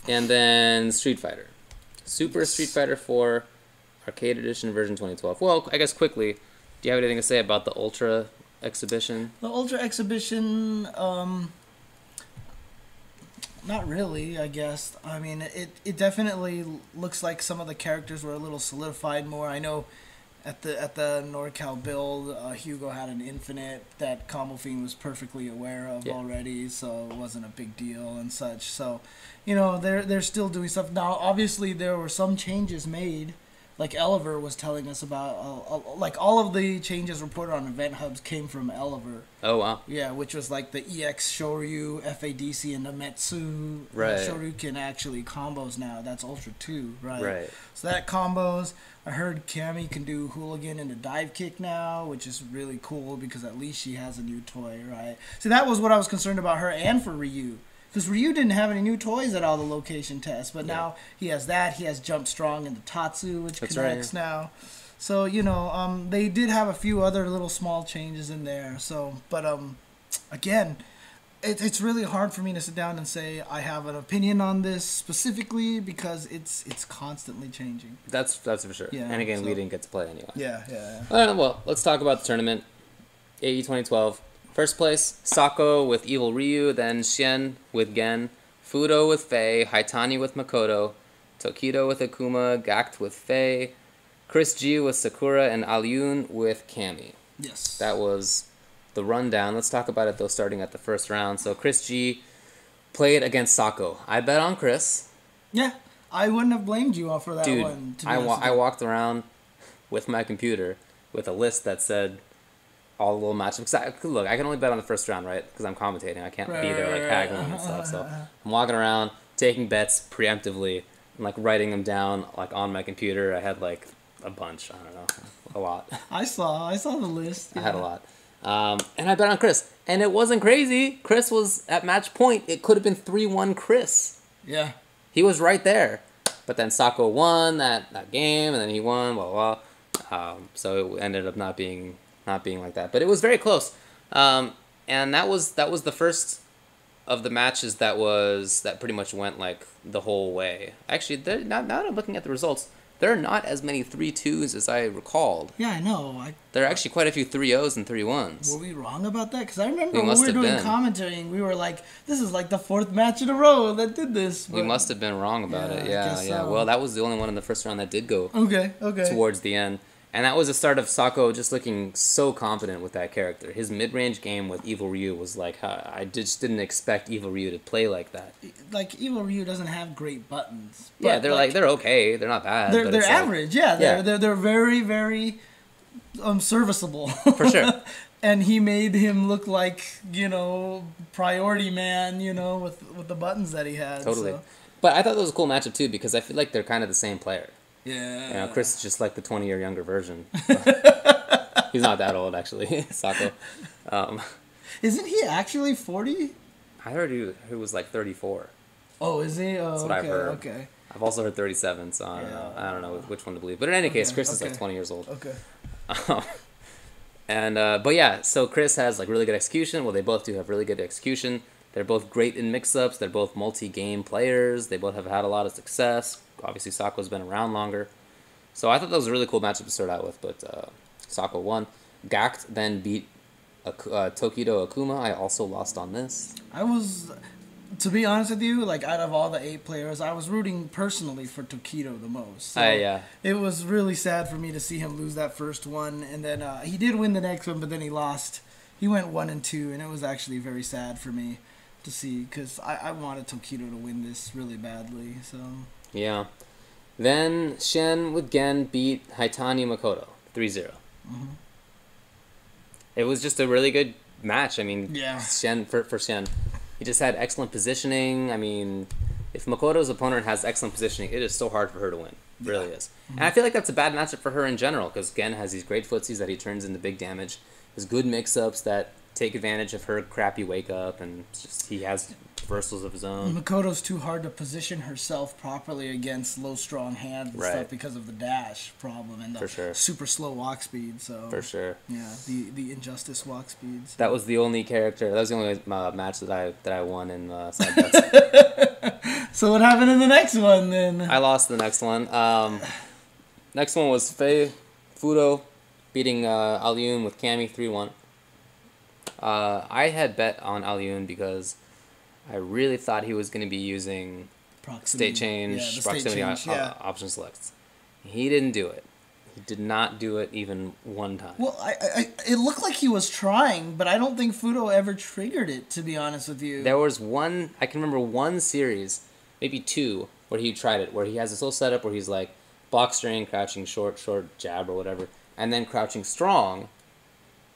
And then Street Fighter. Super Street Fighter 4 Arcade Edition version 2012. Well, I guess quickly, do you have anything to say about the Ultra exhibition? The Ultra exhibition, not really, I guess. I mean, it definitely looks like some of the characters were a little solidified more. I know at the NorCal build, Hugo had an infinite that Combo Fiend was perfectly aware of already, so it wasn't a big deal and such. So, you know, they're still doing stuff. Now, obviously, there were some changes made. Like Eliver was telling us about, like all of the changes reported on Event Hubs came from Eliver. Oh, wow. Yeah, which was like the EX Shoryu, FADC, and the Metsu. Right. Shoryu can actually combos now. That's Ultra 2, right? Right. So that combos. I heard Cammy can do Hooligan and a dive kick now, which is really cool because at least she has a new toy, right? So that was what I was concerned about her and for Ryu. Because Ryu didn't have any new toys at all the location tests, but now he has that. He has Jump Strong and the Tatsu, which connects now. So, you know, they did have a few other little small changes in there. So, but again, it's really hard for me to sit down and say I have an opinion on this specifically because it's constantly changing. That's for sure. Yeah, and again, we didn't get to play anyway. Yeah. Well, let's talk about the tournament. AE 2012. First place, Sako with Evil Ryu, then Shen with Gen, Fudo with Faye, Haitani with Makoto, Tokido with Akuma, Gact with Faye, Chris G with Sakura, and Alyun with Cammy. Yes. That was the rundown. Let's talk about it, though, starting at the first round. So Chris G played against Sako. I bet on Chris. Yeah, I wouldn't have blamed you for that one. Dude, I walked around with my computer with a list that said all the little matchups. Look, I can only bet on the first round, right? Because I'm commentating. I can't be there like haggling and stuff. So I'm walking around, taking bets preemptively, and like writing them down like on my computer. I had like a bunch. I don't know, a lot. I saw the list. Yeah. I had a lot. And I bet on Chris. And it wasn't crazy. Chris was at match point. It could have been 3-1 Chris. Yeah. He was right there. But then Sako won that game, and then he won, blah, blah. So it ended up not being like that, but it was very close, and that was the first of the matches that pretty much went like the whole way. Actually, now that I'm looking at the results, there are not as many 3-2s as I recalled. Yeah, I know. There are actually quite a few 3-0s and 3-1s. Were we wrong about that? Because I remember when we were doing commentary, we were like, "This is like the 4th match in a row that did this." But we must have been wrong about it. Yeah. So. Well, that was the only one in the first round that did go. Okay. Towards the end. And that was the start of Sako just looking so confident with that character. His mid-range game with Evil Ryu was like, I just didn't expect Evil Ryu to play like that. Like, Evil Ryu doesn't have great buttons. Yeah, they're okay. They're not bad. They're average, They're very, very serviceable. For sure. And he made him look like, you know, priority man, you know, with the buttons that he had. Totally. So. But I thought that was a cool matchup, too, because I feel like they're kind of the same player. Yeah. You know, Chris is just like the 20-year younger version. He's not that old, actually, Sako. Isn't he actually 40? I heard he was like 34. Oh, is he? Oh, that's what I've heard. Okay. I've also heard 37, so I don't know. I don't know which one to believe. But in any case, Chris is like 20 years old. Okay. But yeah, so Chris has like really good execution. Well, they both do have really good execution. They're both great in mix-ups. They're both multi-game players. They both have had a lot of success. Obviously, Sako's been around longer. So I thought that was a really cool matchup to start out with, but Sako won. Gact then beat Tokido Akuma. I also lost on this. I was, to be honest with you, like out of all the 8 players, I was rooting personally for Tokido the most. So yeah. It was really sad for me to see him lose that first one, and then he did win the next one, but then he lost. He went 1-2, and it was actually very sad for me to see, because I wanted Tokido to win this really badly, so... Yeah. Then Shen with Gen beat Haitani Makoto 3-0. Mm-hmm. It was just a really good match. I mean, yeah. Shen for Shen, he just had excellent positioning. I mean, if Makoto's opponent has excellent positioning, it is so hard for her to win. It really is. Mm-hmm. And I feel like that's a bad matchup for her in general, because Gen has these great footsies that he turns into big damage. Has good mix-ups that take advantage of her crappy wake-up, and just he has reversals of his own. Makoto's too hard to position herself properly against low, strong hands and stuff because of the dash problem and the super slow walk speed. So for sure, yeah, the injustice walk speeds. That was the only character. That was the only match that I won in side bets. So what happened in the next one then? I lost the next one. Next one was Fudo beating Alyun with Cammy 3-1. I had bet on Alyun because I really thought he was going to be using state change, proximity option selects. He didn't do it. He did not do it even one time. Well, it looked like he was trying, but I don't think Fudo ever triggered it, to be honest with you. There was one, I can remember one series, maybe two, where he tried it, where he has this whole setup where he's like box string, crouching short jab or whatever, and then crouching strong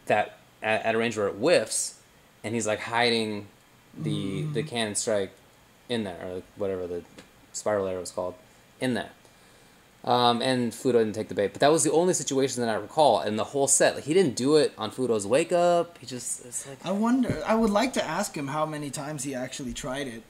that at a range where it whiffs, and he's like hiding the cannon strike in there, or whatever the spiral arrow is called, in there. And Fudo didn't take the bait, but that was the only situation that I recall in the whole set. Like, he didn't do it on Fudo's wake up. He just, it's like, I wonder. I would like to ask him how many times he actually tried it.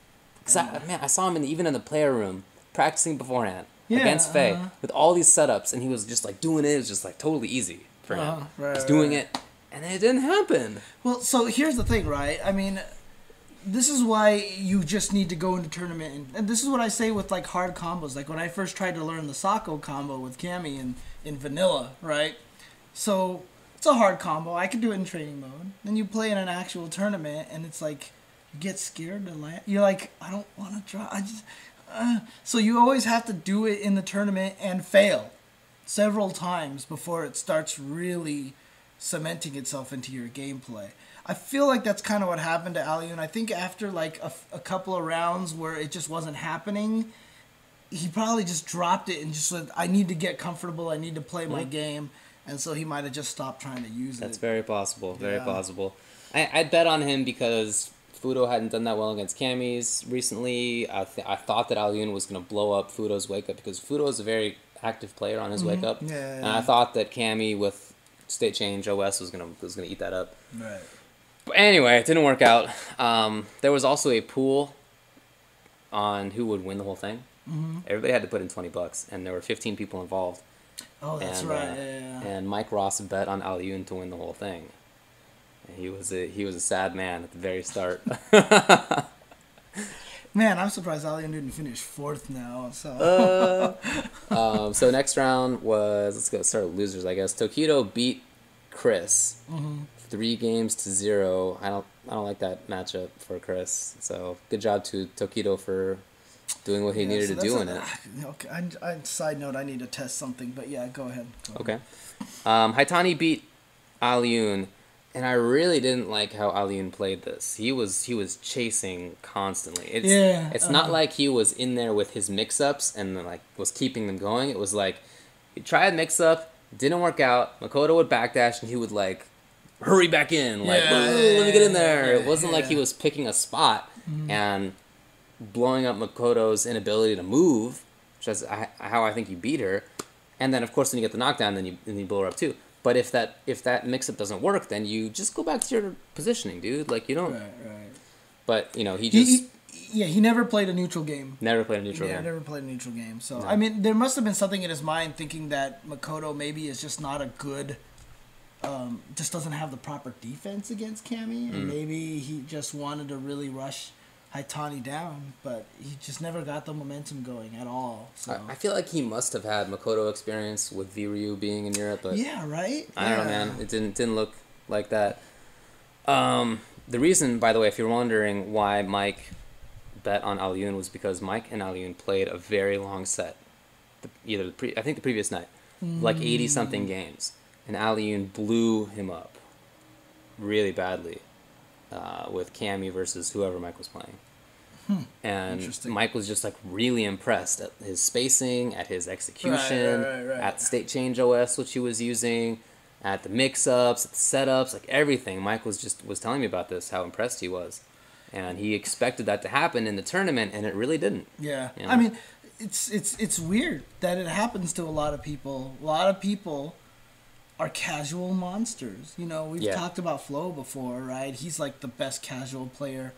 Cause I saw him even in the player room practicing beforehand against Faye with all these setups, and he was just like doing it. It was just like totally easy for him. He's doing it, and it didn't happen. Well, so here's the thing, right? I mean, this is why you just need to go into tournament, and this is what I say with like hard combos. Like when I first tried to learn the Sako combo with Cammy in vanilla, right? So it's a hard combo. I could do it in training mode. Then you play in an actual tournament, and it's like you get scared to land. You're like, I don't want to try. I just so you always have to do it in the tournament and fail several times before it starts really cementing itself into your gameplay. I feel like that's kind of what happened to Alyun. I think after like a couple of rounds where it just wasn't happening, he probably just dropped it and just said, I need to get comfortable, I need to play my game. And so he might have just stopped trying to use it. That's very possible, very possible. I'd bet on him because Fudo hadn't done that well against Cammy's recently. I thought that Alyun was going to blow up Fudo's wake up because Fudo is a very active player on his wake up. And I thought that Cammy with state change OS was gonna eat that up. Right. But anyway, it didn't work out. There was also a pool on who would win the whole thing. Everybody had to put in $20, and there were 15 people involved. Oh, that's right. And Mike Ross bet on Alyun to win the whole thing. And he was a sad man at the very start. Man, I'm surprised Alyun didn't finish 4th now. So. So next round was, let's go start with losers, I guess. Tokido beat Chris. 3-0. I don't like that matchup for Chris. So good job to Tokido for doing what he needed to do in it. Okay. Side note, I need to test something, but yeah, go ahead. Okay. Haitani beat Alyun, and I really didn't like how Alyun played this. He was chasing constantly. It's not like he was in there with his mix-ups and like was keeping them going. It was like he tried mix-up, didn't work out. Makoto would backdash, and he would like hurry back in, like, let me get in there. It wasn't like he was picking a spot and blowing up Makoto's inability to move, which is how I think you beat her. And then, of course, when you get the knockdown, then you blow her up too. But if that mix-up doesn't work, then you just go back to your positioning, dude. Like, you don't... Right. But, you know, he never played a neutral game. Never played a neutral game. Yeah, never played a neutral game. So, no. I mean, there must have been something in his mind thinking that Makoto maybe is just not a good... just doesn't have the proper defense against Cammy, and maybe he just wanted to really rush Haitani down, but he just never got the momentum going at all. So I feel like he must have had Makoto experience with V-Ryu being in Europe, but yeah, right. I don't know, man. It didn't look like that. The reason, by the way, if you're wondering why Mike bet on Alyun was because Mike and Alyun played a very long set, I think the previous night, like 80-something games. And Alyun blew him up really badly with Cammy versus whoever Mike was playing. And Mike was just like really impressed at his spacing, at his execution, at the state change OS which he was using, at the mix-ups, at the setups, like everything. Mike was telling me about this, how impressed he was. And he expected that to happen in the tournament, and it really didn't. Yeah. You know? I mean, it's weird that it happens to a lot of people. A lot of people are casual monsters. You know, we've talked about Flo before, right? He's like the best casual player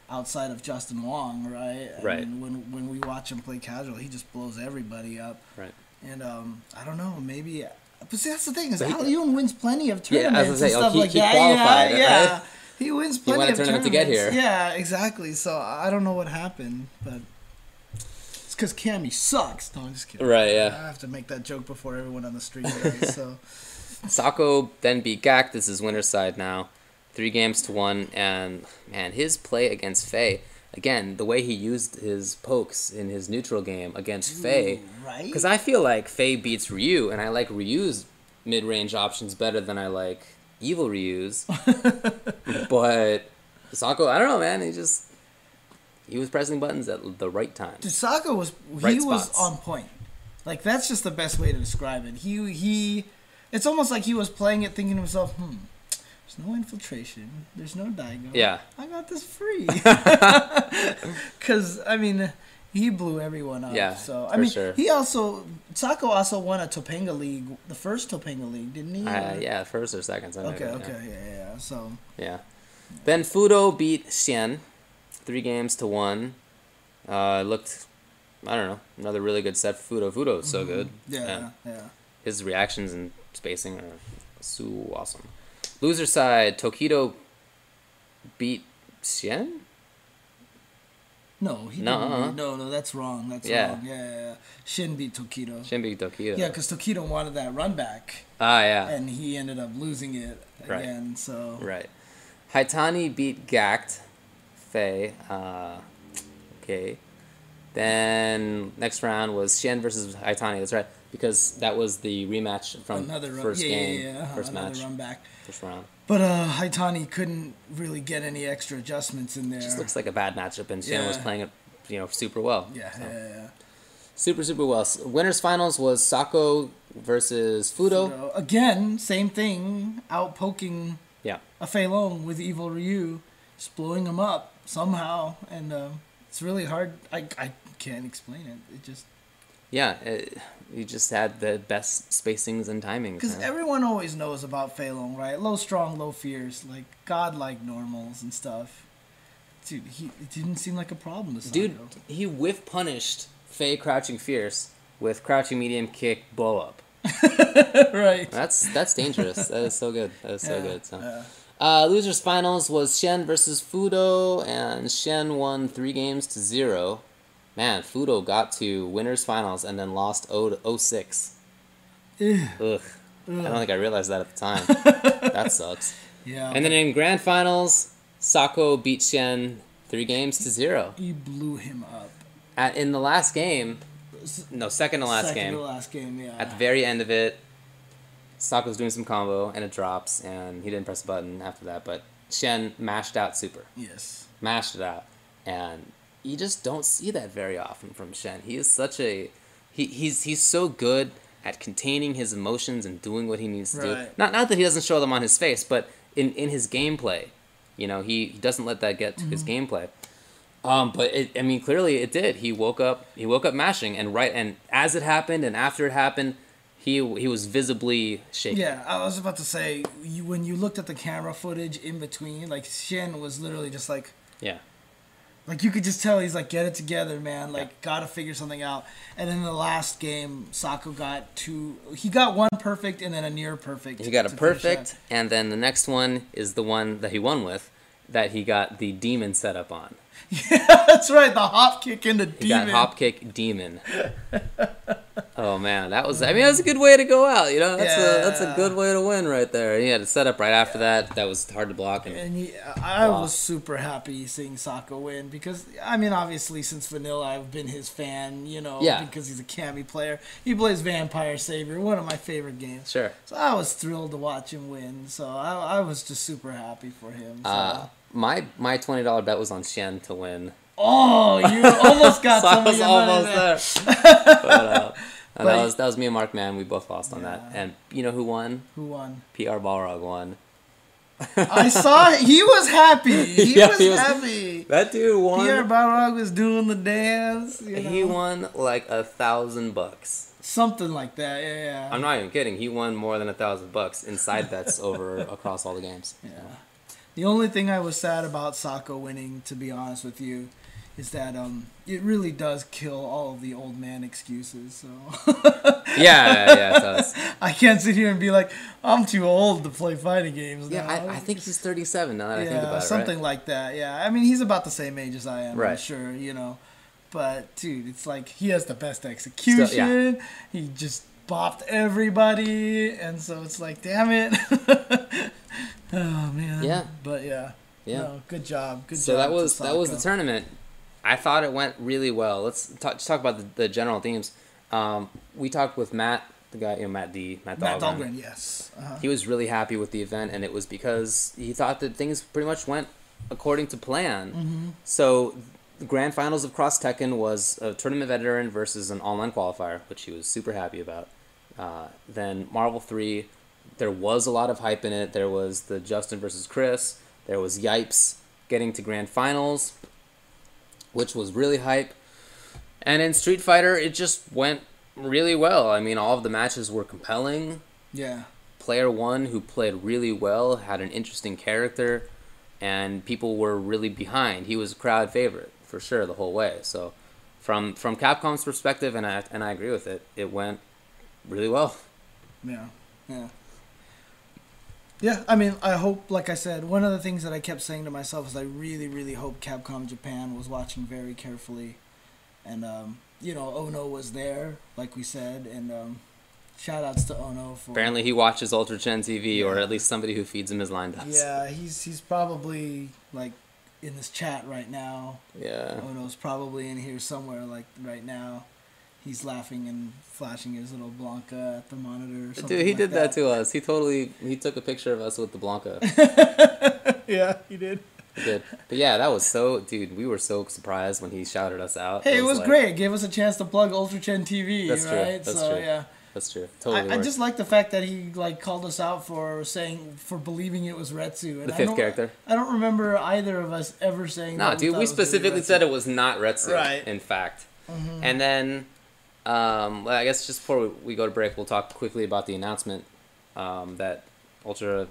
outside of Justin Wong, right? Right. And when we watch him play casual, he just blows everybody up. Right. And I don't know, maybe. But see, that's the thing is Alyun wins plenty of tournaments and stuff he like that. Qualified, Yeah. right? He wins plenty wanted of tournament tournaments. to get here. Yeah, exactly. So I don't know what happened, but it's because Cammy sucks. No, I'm just kidding. Right, yeah. I have to make that joke before everyone on the street knows, so. Sako then beat Gak. This is winner's side now. 3-1, and man, his play against Faye, again, the way he used his pokes in his neutral game against Faye, right? because I feel like Faye beats Ryu, and I like Ryu's mid-range options better than I like Evil Ryu's. But Sako, I don't know, man, he was pressing buttons at the right time. Dude, Sako was on point. Like, that's just the best way to describe it. He it's almost like he was playing it thinking to himself, there's no infiltration. There's no Daigo. Yeah. I got this free. Because, I mean, he blew everyone up. Yeah, so, sure. Sako also won a Topanga League, the first Topanga League, didn't he? Yeah, first or second. Okay, yeah. So. Yeah. Then Fudo beat Xian, 3-1. Looked, I don't know, another really good set for Fudo. Fudo is so good. Yeah. His reactions and spacing are so awesome. Loser side, Tokido beat Xian? No, he didn't. No, that's wrong. That's wrong. Yeah. Shin beat Tokido. Yeah, because Tokido wanted that run back. Yeah. And he ended up losing it again, so. Right. Haitani beat Gact. Faye. Okay. Then next round was Shen versus Haitani. That's right. Because that was the rematch from first game. First match. Run back. First round. But Haitani couldn't really get any extra adjustments in there. Just looks like a bad matchup, and Shen was playing it, super well. Yeah. Super well. Winners finals was Sako versus Fudo. Again, same thing. Out poking a Fei Long with Evil Ryu, just blowing him up somehow, and it's really hard. I can't explain it. It just. Yeah, you just had the best spacings and timings. Because everyone always knows about Fei Long, right? Low strong, low fierce, like godlike normals and stuff. Dude, it didn't seem like a problem to Sako. Dude, he whiff punished Fei crouching fierce with crouching medium kick blow up. Right. That's dangerous. That is so good. Losers finals was Shen versus Fudo, and Shen won 3-0. Man, Fudo got to winners finals and then lost 0-6. Ugh. I don't think I realized that at the time. That sucks. Yeah. And then in grand finals, Sako beat Shen 3-0. He blew him up. In the last game, second to last game. Second to last game, yeah. At the very end of it, Sako's doing some combo and it drops, and he didn't press the button after that, but Shen mashed out super. Yes. Mashed it out. And you just don't see that very often from Shen. He is such a... He's so good at containing his emotions and doing what he needs to do. Not that he doesn't show them on his face, but in his gameplay. He doesn't let that get to his gameplay. But clearly it did. He woke up mashing, and as it happened and after it happened, he was visibly shaking. Yeah, I was about to say, when you looked at the camera footage in between, like, Shen was literally just like... Yeah. Like, you could just tell he's like, get it together, man. Like, gotta figure something out. And in the last game, Sako he got one perfect and then a near perfect. He got a perfect, and then the next one is the one that he won with, that he got the demon set up on. Yeah, that's right, the hop kick into demon. He got hop kick demon. Oh man, that was a good way to go out, That's a good way to win right there. He had a setup right after that. That was hard to block. I was super happy seeing Sako win because, obviously since Vanilla I've been his fan, because he's a Cammy player. He plays Vampire Savior, one of my favorite games. Sure. So I was thrilled to watch him win. So I was just super happy for him. So. My $20 bet was on Shen to win. Oh, you almost got so some I was of your almost money there. But that was me and Mark, man. We both lost on that. And you know who won? Who won? PR Balrog won. I saw it. He was happy. He was happy. That dude won. PR Balrog was doing the dance. He won like $1,000. Something like that, yeah. I'm not even kidding. He won more than $1,000 in side bets across all the games. Yeah. The only thing I was sad about Sako winning, to be honest with you, is that it really does kill all of the old man excuses. So Yeah, it does. I can't sit here and be like, I'm too old to play fighting games now. Yeah, I think he's 37 now that I think about it. Something like that. Yeah, I mean, he's about the same age as I am. Right. I'm sure, you know. But dude, it's like he has the best execution. Still, yeah. He just bopped everybody, and so it's like, damn it. Oh man. Yeah. But yeah. Yeah. No, good job. Good so job. that was the tournament. I thought it went really well. Let's talk about the general themes. We talked with Matt, the guy, Matt Dahlgren. Yes. He was really happy with the event, and it was because he thought that things pretty much went according to plan. Mm-hmm. So the grand finals of Cross Tekken was a tournament veteran versus an online qualifier, which he was super happy about. Then Marvel 3, there was a lot of hype in it. There was the Justin versus Chris. There was Yipes getting to grand finals, which was really hype. And in Street Fighter, it just went really well. I mean, all of the matches were compelling. Yeah. Player 1, who played really well, had an interesting character, and people were really behind. He was a crowd favorite, for sure, the whole way. So from Capcom's perspective, and I agree with it, it went really well. Yeah, yeah. Yeah, I mean, I hope, like I said, one of the things that I kept saying to myself is I really, really hope Capcom Japan was watching very carefully. And, you know, Ono was there, like we said, and shout-outs to Ono for... Apparently he watches UltraChenTV, or at least somebody who feeds him his line does. Yeah, he's probably, like, in this chat right now. Yeah. Ono's probably in here somewhere, like, right now. He's laughing and flashing his little Blanca at the monitor or something. Dude, he did that to us. He took a picture of us with the Blanca. Yeah, he did. He did. But yeah, that was so... Dude, we were so surprised when he shouted us out. Hey, it was like, great. It gave us a chance to plug UltraChenTV, that's right? True. That's so, true. yeah. That's true. Totally I just like the fact that he like called us out for believing it was Retsu. And the fifth character. I don't remember either of us ever saying that. No, dude, we specifically said it was not Retsu, right. In fact. Mm-hmm. And then... well, I guess just before we go to break, we'll talk quickly about the announcement that Ultra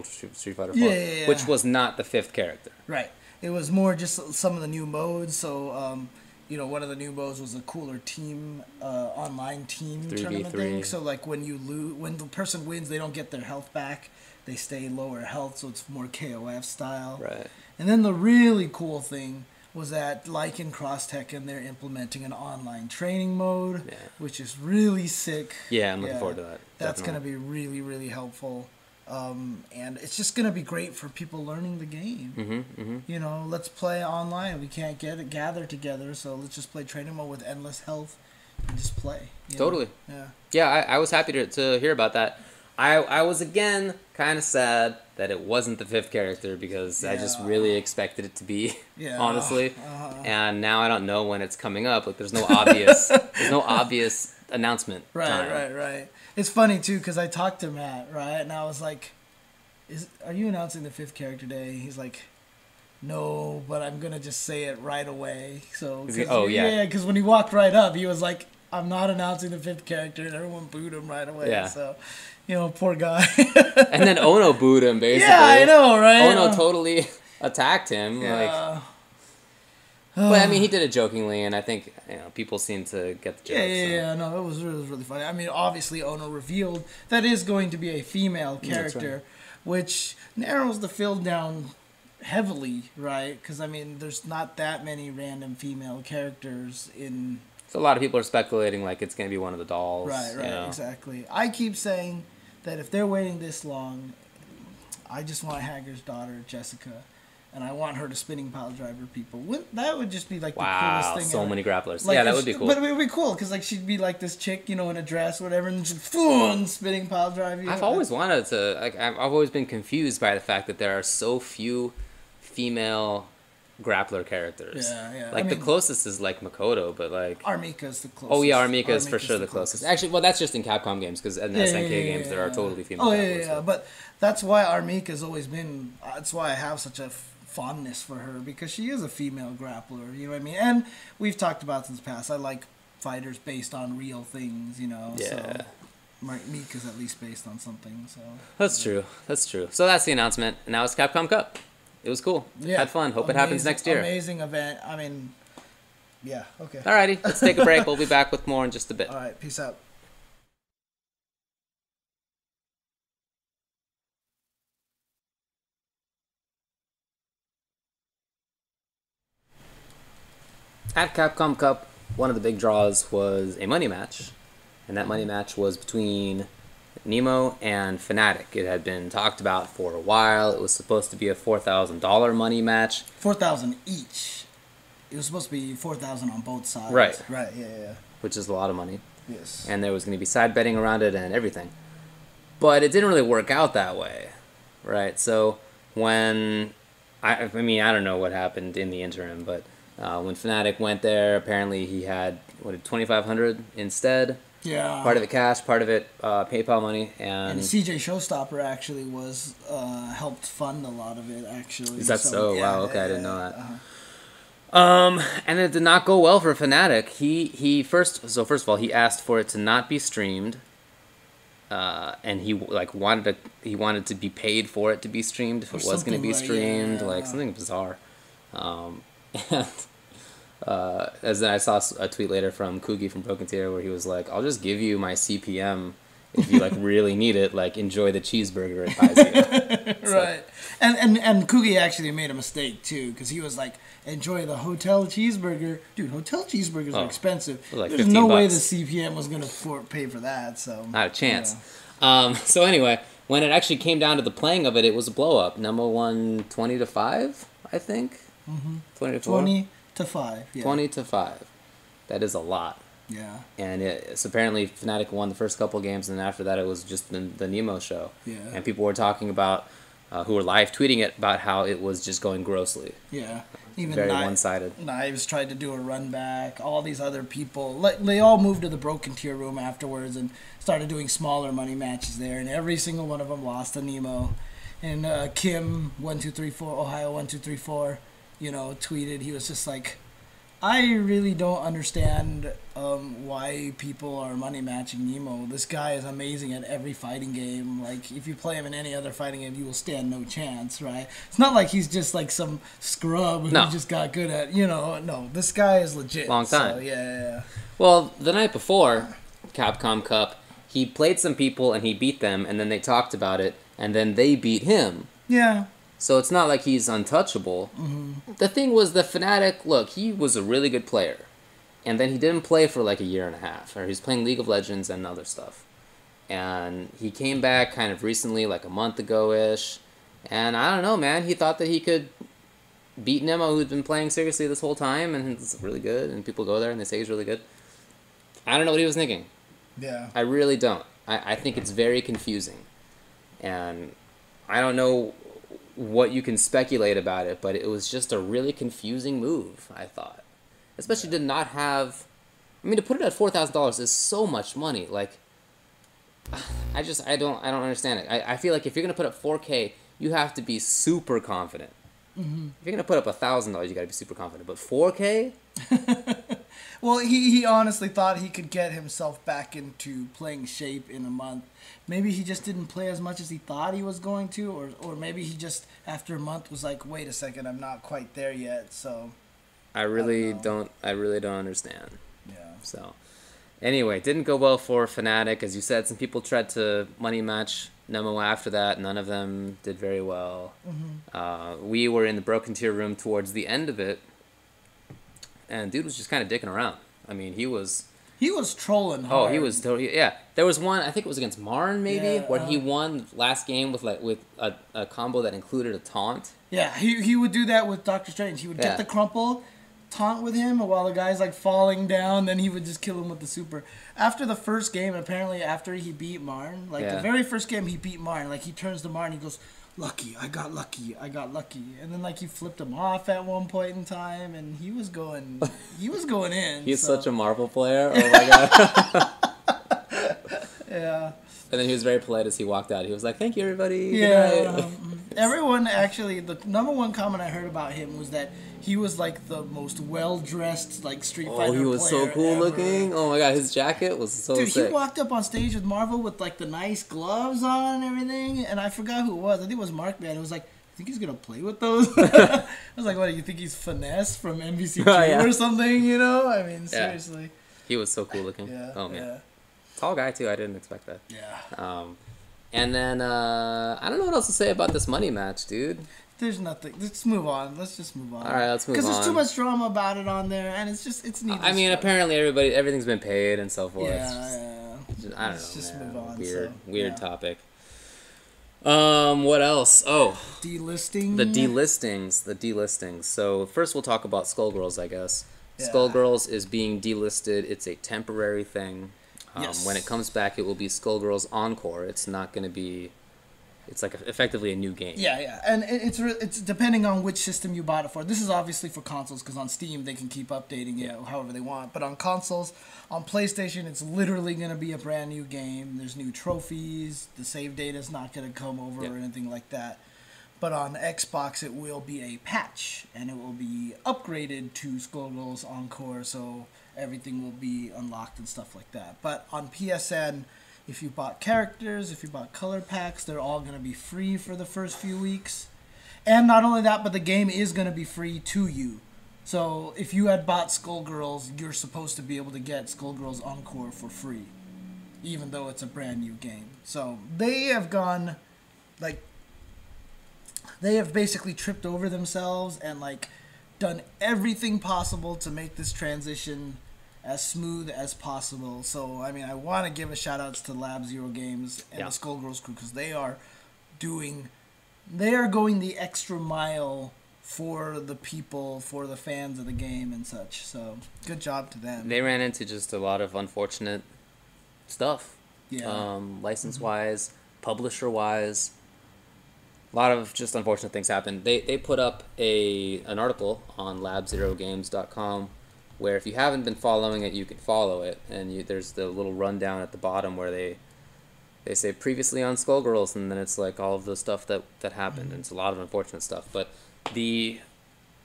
Street Fighter 4, yeah. which was not the fifth character. Right. It was more just some of the new modes. So, you know, one of the new modes was a cooler team, online team 3v3 tournament thing. So, like, when the person wins, they don't get their health back. They stay lower health, so it's more KOF style. Right. And then the really cool thing was that, like in Cross Tekken, they're implementing an online training mode, which is really sick. Yeah, I'm looking forward to that. That's going to be really, really helpful. And it's just going to be great for people learning the game. Mm-hmm, mm-hmm. You know, let's play online. We can't gather together, so let's just play training mode with endless health and just play. Totally. Know? Yeah. Yeah, I was happy to hear about that. I was, again, kind of sad that it wasn't the fifth character because I just really expected it to be, honestly. And now I don't know when it's coming up. Like, there's no obvious announcement time. Right. It's funny, too, because I talked to Matt, right? And I was like, are you announcing the fifth character today? He's like, no, but I'm going to just say it right away. So, because when he walked right up, he was like, I'm not announcing the fifth character, and everyone booed him right away. Yeah. So, you know, poor guy. And then Ono booed him, basically. Yeah, I know, right? Ono totally attacked him. Yeah. But, I mean, he did it jokingly, and I think people seem to get the joke. Yeah, no, it was really funny. I mean, obviously, Ono revealed that is going to be a female character, which narrows the field down heavily, right? Because, I mean, there's not that many random female characters in... So a lot of people are speculating like it's going to be one of the dolls. Right, exactly. I keep saying that if they're waiting this long, I just want Hager's daughter, Jessica, and I want her to spinning pile driver people. That would just be like the coolest thing so ever. Many grapplers. Like, yeah, that would be cool. But it would be cool because like she'd be like this chick, in a dress or whatever, and just boom, spinning pile drive you. I've always wanted to. Like, I've always been confused by the fact that there are so few female grappler characters. Yeah. Like, the closest is like Makoto, but like Armika's the closest. Oh yeah, Armika's for sure the closest. Actually, well, that's just in Capcom games because in SNK games there are totally female. Oh yeah. But that's why Armika's always been. That's why I have such a fondness for her because she is a female grappler. You know what I mean? And we've talked about this in the past. I like fighters based on real things. Yeah. So Mika's at least based on something. So that's true. So that's the announcement. And now it's Capcom Cup. it was cool. Yeah. Had fun. Hope it happens next year. Amazing event. I mean, yeah. Okay. Alrighty, let's take a break. We'll be back with more in just a bit. All right. Peace out. At Capcom Cup, one of the big draws was a money match, and that money match was between Nemo and Fanatiq. It had been talked about for a while. It was supposed to be a $4,000 money match. 4,000 each. It was supposed to be 4,000 on both sides. Right. Right. Yeah. Which is a lot of money. Yes. And there was going to be side betting around it and everything. But it didn't really work out that way, right? So when I don't know what happened in the interim, but when Fanatiq went there, apparently he had $2,500 instead. Yeah. Part of it cash, part of it PayPal money, and CJ Showstopper actually was helped fund a lot of it. Actually, is that so? Yeah, wow. Okay, I didn't know that. Uh-huh. And it did not go well for Fanatiq. He first of all, he asked for it to not be streamed. And he wanted to be paid for it to be streamed if it was going to be streamed, like something bizarre. As then I saw a tweet later from Kugi from Broken Tier where he was like, "I'll just give you my CPM if you like really need it. Like enjoy the cheeseburger it buys you." Right. And Kugi actually made a mistake too because he was like, "Enjoy the hotel cheeseburger, dude. Hotel cheeseburgers are expensive. Like There's no way the $15. CPM was gonna pay for that. So Not a chance. Yeah. So anyway, when it actually came down to the playing of it, it was a blow up. Nemo won 20-5, I think. 20 to 5. Yeah. 20-5. That is a lot. Yeah. And it's apparently Fanatiq won the first couple of games, and then after that it was just the Nemo show. Yeah. And people were talking about, who were live tweeting it, about how it was just going grossly. Yeah. Even very one-sided. Knives tried to do a run back. All these other people, they all moved to the Broken Tier room afterwards and started doing smaller money matches there. And every single one of them lost to Nemo. And Kim 1234 Ohio 1234, tweeted. He was just like, I really don't understand why people are money matching Nemo. This guy is amazing at every fighting game. Like, if you play him in any other fighting game, you will stand no chance, right? It's not like he's just like some scrub who just got good at, no, this guy is legit. Long time. So, yeah. Well, the night before Capcom Cup, he played some people and he beat them, and then they talked about it, and then they beat him. Yeah. So it's not like he's untouchable. Mm-hmm. The thing was, the Fanatiq, look, he was a really good player. And then he didn't play for like a year and a half. Or he was playing League of Legends and other stuff. And he came back kind of recently, like a month ago-ish. And I don't know, man. He thought that he could beat Nemo, who'd been playing seriously this whole time. And it's really good. And people go there and they say he's really good. I don't know what he was thinking. Yeah. I really don't. I think it's very confusing. And I don't know what you can speculate about it, but it was just a really confusing move, I thought. Especially to not have... I mean, to put it at $4,000 is so much money. Like, I don't understand it. I feel like if you're going to put up $4K, you have to be super confident. Mm-hmm. If you're going to put up $1,000, you got to be super confident. But $4K? Well, he honestly thought he could get himself back into playing shape in a month. Maybe he just didn't play as much as he thought he was going to, or maybe he just, after a month, was like, wait a second, I'm not quite there yet, so... I really don't understand. Yeah. So, anyway, it didn't go well for Fanatiq. As you said, some people tried to money match Nemo after that. None of them did very well. Mm-hmm. We were in the Broken Tier room towards the end of it, and dude was just kind of dicking around. I mean, he was trolling hard. Oh, he was totally, yeah. There was one, I think it was against Marn, maybe, where he won last game with a combo that included a taunt. Yeah, he would do that with Doctor Strange. He would get the crumple, taunt with him while the guy's like falling down, then he would just kill him with the super. After the first game, apparently after he beat Marn, the very first game he beat Marn, like he turns to Marn, he goes, lucky, I got lucky. And then he flipped him off at one point in time, and he was going in. He's such a Marvel player. Oh my god. Yeah. And then he was very polite as he walked out. He was like, thank you, everybody. Yeah. Everyone, actually, the number one comment I heard about him was that he was like the most well-dressed Street Fighter player. Oh, he was so cool ever. looking. Oh my god, his jacket was so sick. Dude, he walked up on stage with Marvel with the nice gloves on and everything, and I forgot who it was. I think it was Mark Man. It was like, think he's gonna play with those? I was like, what, do you think he's Finesse from MVC2 or something, you know? I mean, seriously. He was so cool looking. Yeah. Oh, man. Yeah. Tall guy, too. I didn't expect that. Yeah. And then, I don't know what else to say about this money match, dude. There's nothing. Let's move on. Let's just move on. All right, let's move on. Because there's too much drama about it on there, and it's needless. I mean, apparently everything's been paid and so forth. Yeah, I don't let's know, just man. move on. Weird topic. What else? Oh, delisting. The delistings. So first we'll talk about Skullgirls, I guess. Yeah. Skullgirls is being delisted. It's a temporary thing. Yes. When it comes back, it will be Skullgirls Encore. It's not going to be... It's like effectively a new game. Yeah, and it's depending on which system you bought it for. This is obviously for consoles because on Steam they can keep updating it however they want. But on consoles, on PlayStation, it's literally going to be a brand new game. There's new trophies. The save data is not going to come over or anything like that. But on Xbox, it will be a patch and it will be upgraded to Skullgirls Encore, so everything will be unlocked and stuff like that. But on PSN, if you bought characters, if you bought color packs, they're all going to be free for the first few weeks. And not only that, but the game is going to be free to you. So if you had bought Skullgirls, you're supposed to be able to get Skullgirls Encore for free, even though it's a brand new game. So they have gone, like, they have basically tripped over themselves and, like, done everything possible to make this transition as smooth as possible. So, I mean, I want to give a shout-outs to Lab Zero Games and the Skullgirls crew because they are going the extra mile for the people, for the fans of the game and such. So, good job to them. They ran into just a lot of unfortunate stuff. Yeah. License-wise, publisher-wise. A lot of just unfortunate things happened. They put up an article on labzerogames.com where if you haven't been following it, you can follow it. And there's the little rundown at the bottom where they say previously on Skullgirls, and then it's like all of the stuff that happened. And it's a lot of unfortunate stuff. But the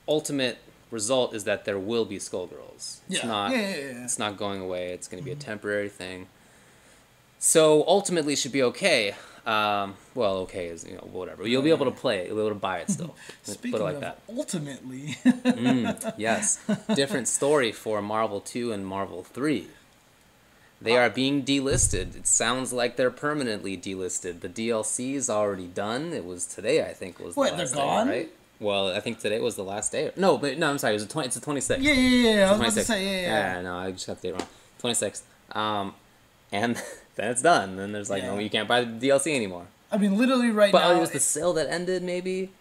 ultimate result is that there will be Skullgirls. It's not going away. It's going to be a temporary thing. So ultimately it should be okay. Well, okay is, whatever. You'll be able to play it. You'll be able to buy it still. Speaking put it like of that. ultimately. Yes. Different story for Marvel 2 and Marvel 3. They are being delisted. It sounds like they're permanently delisted. The DLC is already done. It was today, I think, was the last they're gone? day, right? Well, I think today was the last day. No, I'm sorry. It's the 26th. Yeah. I was about to say, Yeah, no, I just got the date wrong. 26th. And then it's done. Then there's like, no, you can't buy the DLC anymore. I mean, literally now. But it was the sale that ended, maybe?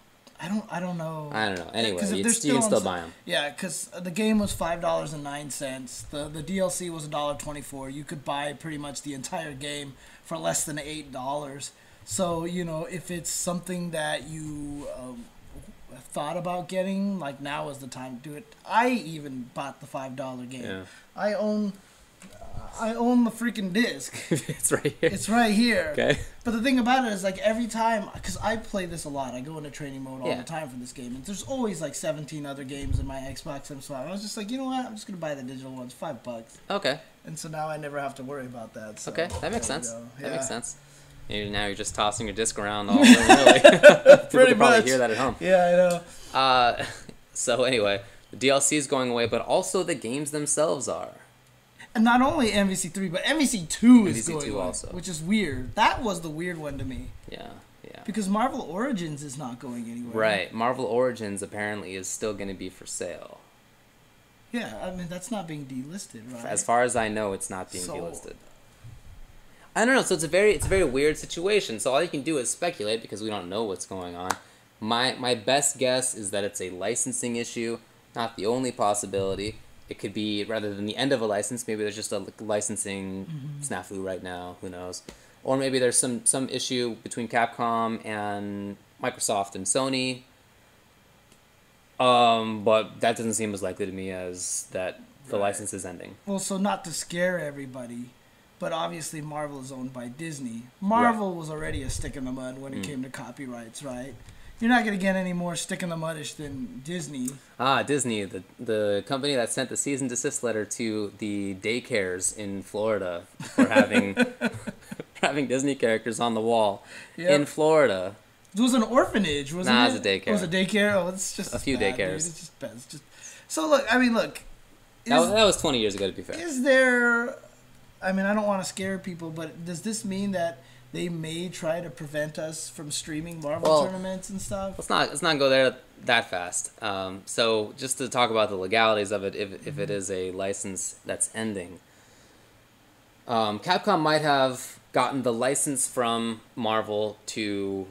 I don't know. I don't know. Anyway, you can still buy them. Yeah, because the game was $5.09. The DLC was $1.24. You could buy pretty much the entire game for less than $8. So, if it's something that you have thought about getting, like, now is the time to do it. I even bought the $5 game. Yeah. I own the freaking disc. It's right here. It's right here. Okay. But the thing about it is, like, every time, because I play this a lot, I go into training mode all the time for this game, and there's always like 17 other games in my Xbox M5. I was just like, you know what? I'm just gonna buy the digital ones, $5. Okay. And so now I never have to worry about that. So okay, that makes sense. That makes sense. And now you're just tossing your disc around all willy-nilly. Pretty much. Probably hear that at home. Yeah, I know. So anyway, the DLC is going away, but also the games themselves are. And not only MVC3, but MVC2 is going away, also, which is weird. That was the weird one to me. Yeah. Because Marvel Origins is not going anywhere. Right. Marvel Origins apparently is still going to be for sale. Yeah, I mean, that's not being delisted, right? As far as I know, it's not being delisted. I don't know. So it's a very weird situation. So all you can do is speculate because we don't know what's going on. My best guess is that it's a licensing issue, not the only possibility. It could be, rather than the end of a license, maybe there's just a licensing snafu right now. Who knows? Or maybe there's some issue between Capcom and Microsoft and Sony. But that doesn't seem as likely to me as that the license is ending. Well, so not to scare everybody, but obviously Marvel is owned by Disney. Marvel was already a stick in the mud when it came to copyrights, right? You're not going to get any more stick in the mudish than Disney. Disney, the company that sent the cease and desist letter to the daycares in Florida for having having Disney characters on the wall in Florida. It was an orphanage, wasn't it? Nah, it was a daycare. It was a daycare? Oh, it's just a few bad, daycares. Dude. It's just bad. It's just... So, look, I mean, look. That was 20 years ago, to be fair. Is there... I mean, I don't want to scare people, but does this mean that they may try to prevent us from streaming Marvel tournaments and stuff? Let's not go there that fast. So just to talk about the legalities of it, if it is a license that's ending, Capcom might have gotten the license from Marvel to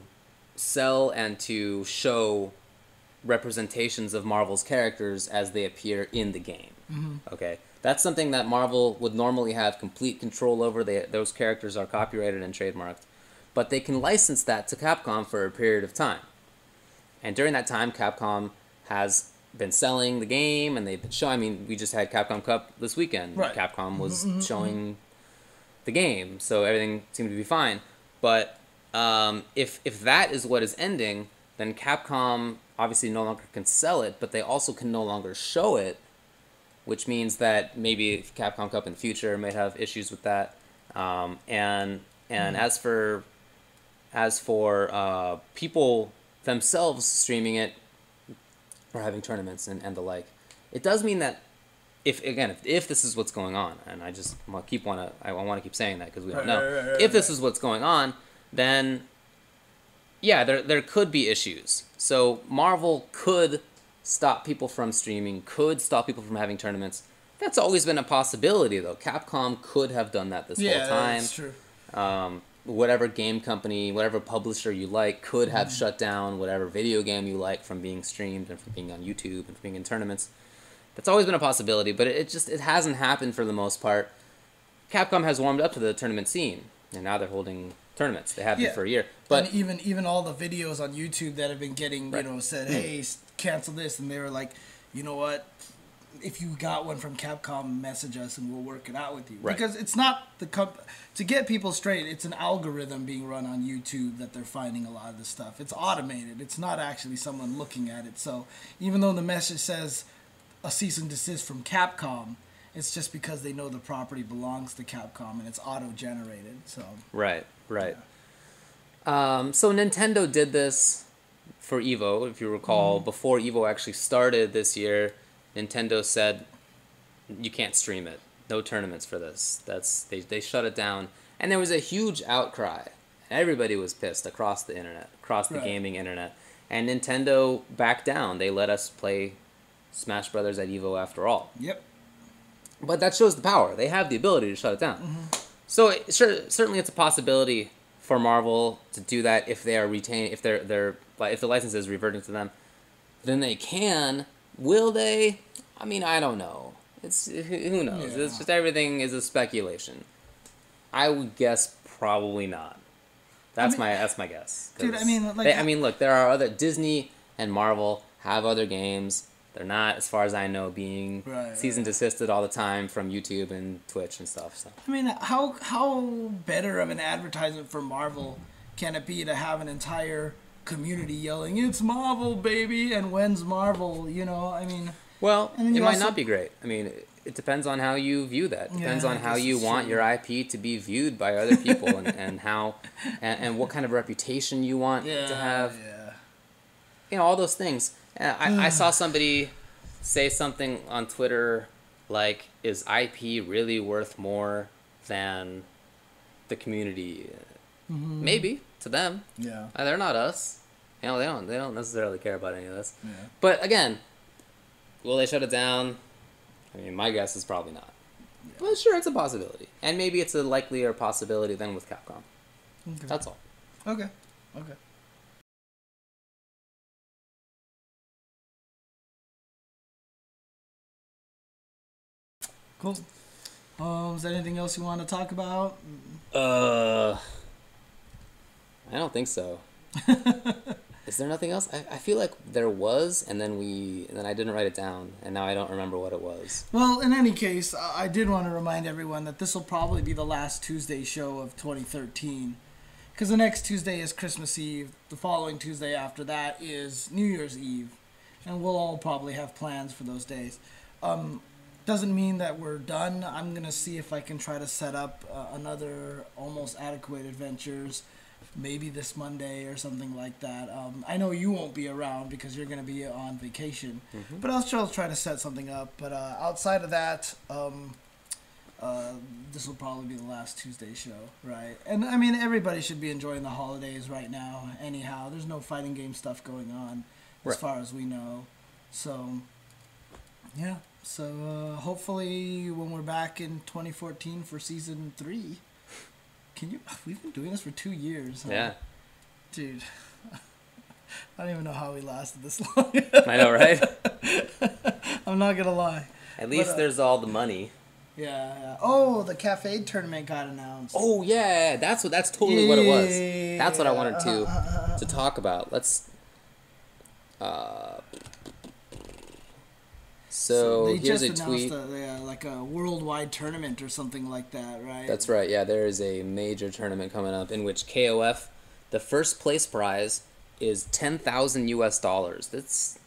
sell and to show representations of Marvel's characters as they appear in the game. Okay, that's something that Marvel would normally have complete control over. Those characters are copyrighted and trademarked, but they can license that to Capcom for a period of time. And during that time, Capcom has been selling the game, and they've been showing. I mean, we just had Capcom Cup this weekend. Right. Capcom was showing the game, so everything seemed to be fine. But if that is what is ending, then Capcom obviously no longer can sell it, but they also can no longer show it, which means that maybe Capcom Cup in the future may have issues with that. And as for people themselves streaming it or having tournaments and the like, it does mean that if this is what's going on, and I want to keep saying that because we don't know. If this is what's going on, then yeah, there could be issues. So Marvel could stop people from streaming, could stop people from having tournaments. That's always been a possibility, though. Capcom could have done that this whole time. Yeah, that's true. Whatever game company, whatever publisher you like could have shut down whatever video game you like from being streamed and from being on YouTube and from being in tournaments. That's always been a possibility, but it hasn't happened for the most part. Capcom has warmed up to the tournament scene, and now they're holding tournaments. They have been for a year. But and even all the videos on YouTube that have been getting, said, hey, cancel this, and they were like, you know what? If you got one from Capcom, message us and we'll work it out with you. Right. Because it's not to get people straight, it's an algorithm being run on YouTube that they're finding a lot of this stuff. It's automated. It's not actually someone looking at it. So even though the message says a cease and desist from Capcom, it's just because they know the property belongs to Capcom and it's auto-generated. So Right. So Nintendo did this for EVO, if you recall. Before EVO actually started this year, Nintendo said, you can't stream it. No tournaments for this. They shut it down. And there was a huge outcry. Everybody was pissed across the internet, across the gaming internet. And Nintendo backed down. They let us play Smash Brothers at EVO after all. Yep. But that shows the power. They have the ability to shut it down. So certainly it's a possibility for Marvel to do that if they are retained, if the license is reverting to them. Then they can. Will they? I mean, I don't know. Who knows? Yeah. It's just everything is a speculation. I would guess probably not. That's my guess. Dude, I mean, look, there are other Disney and Marvel have other games. They're not, as far as I know, being cease and desisted all the time from YouTube and Twitch and stuff. So I mean, how better of an advertisement for Marvel can it be to have an entire community yelling, "It's Marvel, baby," and when's Marvel? I mean. Well, it might not be great. I mean, it depends on how you view that. It depends on how you want your IP to be viewed by other people, and how, and what kind of reputation you want to have. Yeah. All those things. I saw somebody say something on Twitter like, "Is IP really worth more than the community?" Maybe to them. Yeah. They're not us. They don't necessarily care about any of this. Yeah. But again, will they shut it down? I mean, my guess is probably not. Yeah. But sure, it's a possibility. And maybe it's a likelier possibility than with Capcom. Okay. That's all. Okay. Cool. Is there anything else you want to talk about? I don't think so. Is there nothing else? I feel like there was, and then I didn't write it down, and now I don't remember what it was. Well, in any case, I did want to remind everyone that this will probably be the last Tuesday show of 2013, because the next Tuesday is Christmas Eve. The following Tuesday after that is New Year's Eve, and we'll all probably have plans for those days. Doesn't mean that we're done. I'm going to see if I can try to set up another Almost Adequate Adventures maybe this Monday or something like that. I know you won't be around because you're going to be on vacation, but I'll try to set something up. But outside of that, this will probably be the last Tuesday show, right? And I mean, everybody should be enjoying the holidays right now. Anyhow, there's no fighting game stuff going on, as far as we know. So, yeah. So hopefully, when we're back in 2014 for season 3, we've been doing this for 2 years. Huh? Yeah. Dude, I don't even know how we lasted this long. I know, right? I'm not gonna lie. At least there's all the money. Yeah. Oh, the CafeID tournament got announced. Oh yeah, that's totally what it was. That's what I wanted to talk about. Let's. So they here's just a tweet. like a worldwide tournament or something like that, right? That's right. Yeah, there is a major tournament coming up in which KOF, the first place prize is $10,000 US. That's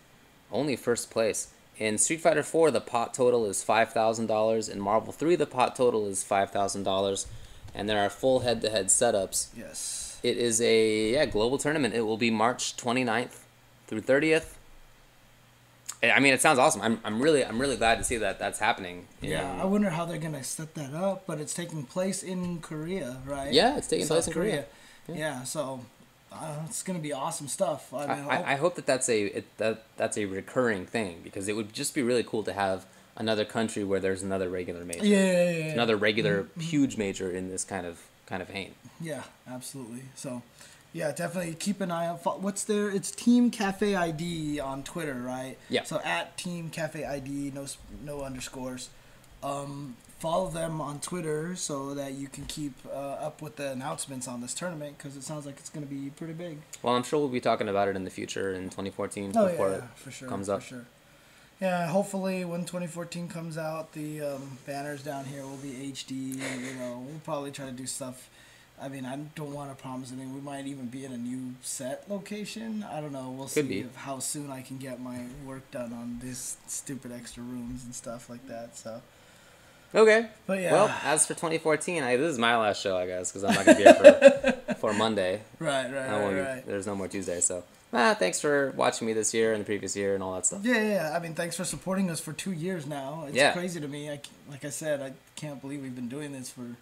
only first place. In Street Fighter 4, the pot total is $5,000. In Marvel 3, the pot total is $5,000. And there are full head-to-head setups. Yes. It is a global tournament. It will be March 29th through 30th. I mean, it sounds awesome. I'm really glad to see that that's happening. Yeah, I wonder how they're gonna set that up, but it's taking place in Korea, right? Yeah, it's taking place in Korea. Yeah, so it's gonna be awesome stuff. I hope that's a recurring thing, because it would just be really cool to have another country where there's another regular major. Yeah. Another regular huge major in this kind of vein. Yeah, absolutely. So. Yeah, definitely keep an eye out. What's there? It's Team CafeID on Twitter, right? Yeah. So at Team CafeID, no underscores. Follow them on Twitter so that you can keep up with the announcements on this tournament, because it sounds like it's going to be pretty big. Well, I'm sure we'll be talking about it in the future in 2014 before it comes up. For sure. Yeah, hopefully when 2014 comes out, the banners down here will be HD. We'll probably try to do stuff. I mean, I don't want to promise anything. We might even be in a new set location. I don't know. We'll see how soon I can get my work done on these stupid extra rooms and stuff like that. So. Okay. But yeah. Well, as for 2014, this is my last show, I guess, because I'm not going to be here for Monday. Right. There's no more Tuesday, so. Thanks for watching me this year and the previous year and all that stuff. Yeah. I mean, thanks for supporting us for 2 years now. It's crazy to me. Like I said, I can't believe we've been doing this for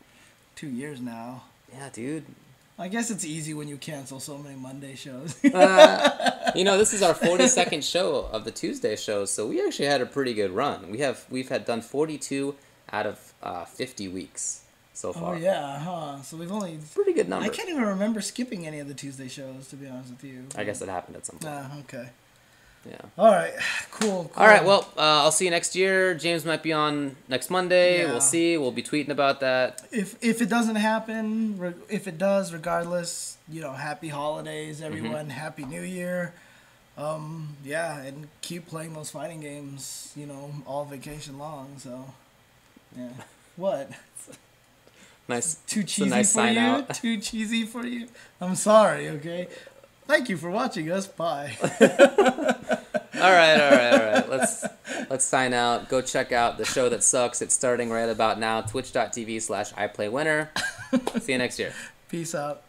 2 years now. Yeah, dude. I guess it's easy when you cancel so many Monday shows. This is our 42nd show of the Tuesday shows, so we actually had a pretty good run. We've had done 42 out of 50 weeks so far. Oh yeah, huh? So we've only pretty good number. I can't even remember skipping any of the Tuesday shows, to be honest with you. I guess it happened at some point. Okay. Yeah. All right. Cool. All right. Well, I'll see you next year. James might be on next Monday. Yeah. We'll see. We'll be tweeting about that. If it doesn't happen, if it does, regardless, happy holidays, everyone. Happy New Year. And keep playing those fighting games. All vacation long. So, yeah. What? Nice. Too cheesy nice for you. Out. Too cheesy for you. I'm sorry. Okay. Thank you for watching us. Bye. All right. Let's sign out. Go check out the show that sucks. It's starting right about now. Twitch.tv/iplaywinner. See you next year. Peace out.